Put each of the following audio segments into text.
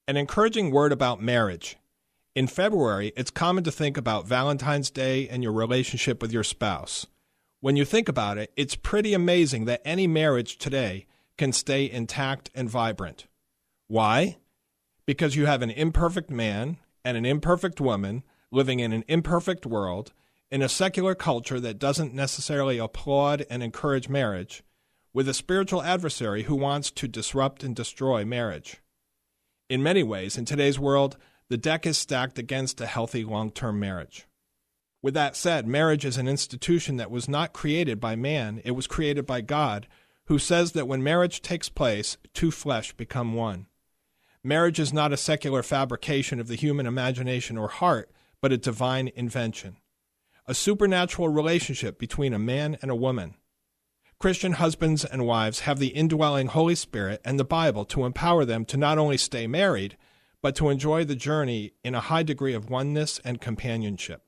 An encouraging word about marriage. In February, it's common to think about Valentine's Day and your relationship with your spouse. When you think about it, it's pretty amazing that any marriage today can stay intact and vibrant. Why? Because you have an imperfect man and an imperfect woman living in an imperfect world in a secular culture that doesn't necessarily applaud and encourage marriage, with a spiritual adversary who wants to disrupt and destroy marriage. In many ways, in today's world, the deck is stacked against a healthy long-term marriage. With that said, marriage is an institution that was not created by man, it was created by God, who says that when marriage takes place, two flesh become one. Marriage is not a secular fabrication of the human imagination or heart, but a divine invention. A supernatural relationship between a man and a woman. Christian husbands and wives have the indwelling Holy Spirit and the Bible to empower them to not only stay married, but to enjoy the journey in a high degree of oneness and companionship.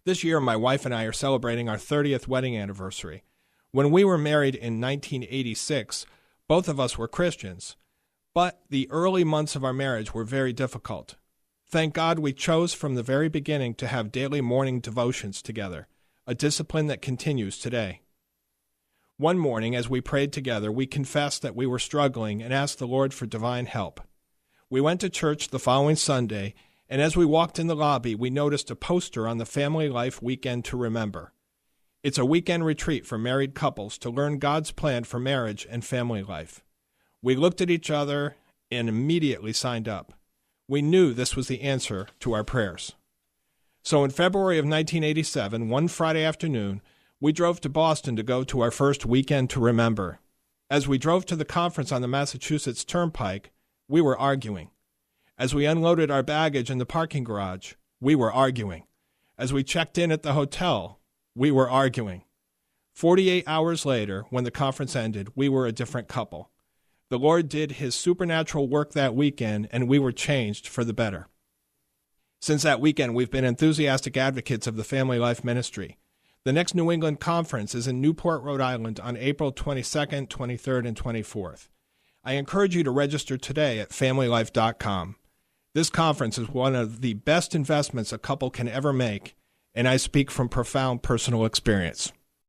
This year, my wife and I are celebrating our 30th wedding anniversary. When we were married in 1986, both of us were Christians, but the early months of our marriage were very difficult. Thank God we chose from the very beginning to have daily morning devotions together, a discipline that continues today. One morning, as we prayed together, we confessed that we were struggling and asked the Lord for divine help. We went to church the following Sunday, and as we walked in the lobby, we noticed a poster on the Family Life Weekend to Remember. It's a weekend retreat for married couples to learn God's plan for marriage and family life. We looked at each other and immediately signed up. We knew this was the answer to our prayers. So in February of 1987, one Friday afternoon, we drove to Boston to go to our first Weekend to Remember. As we drove to the conference on the Massachusetts Turnpike, we were arguing. As we unloaded our baggage in the parking garage, we were arguing. As we checked in at the hotel, we were arguing. 48 hours later, when the conference ended, we were a different couple. The Lord did his supernatural work that weekend, and we were changed for the better. Since that weekend, we've been enthusiastic advocates of the Family Life Ministry. The next New England Conference is in Newport, Rhode Island on April 22nd, 23rd, and 24th. I encourage you to register today at familylife.com. This conference is one of the best investments a couple can ever make, and I speak from profound personal experience.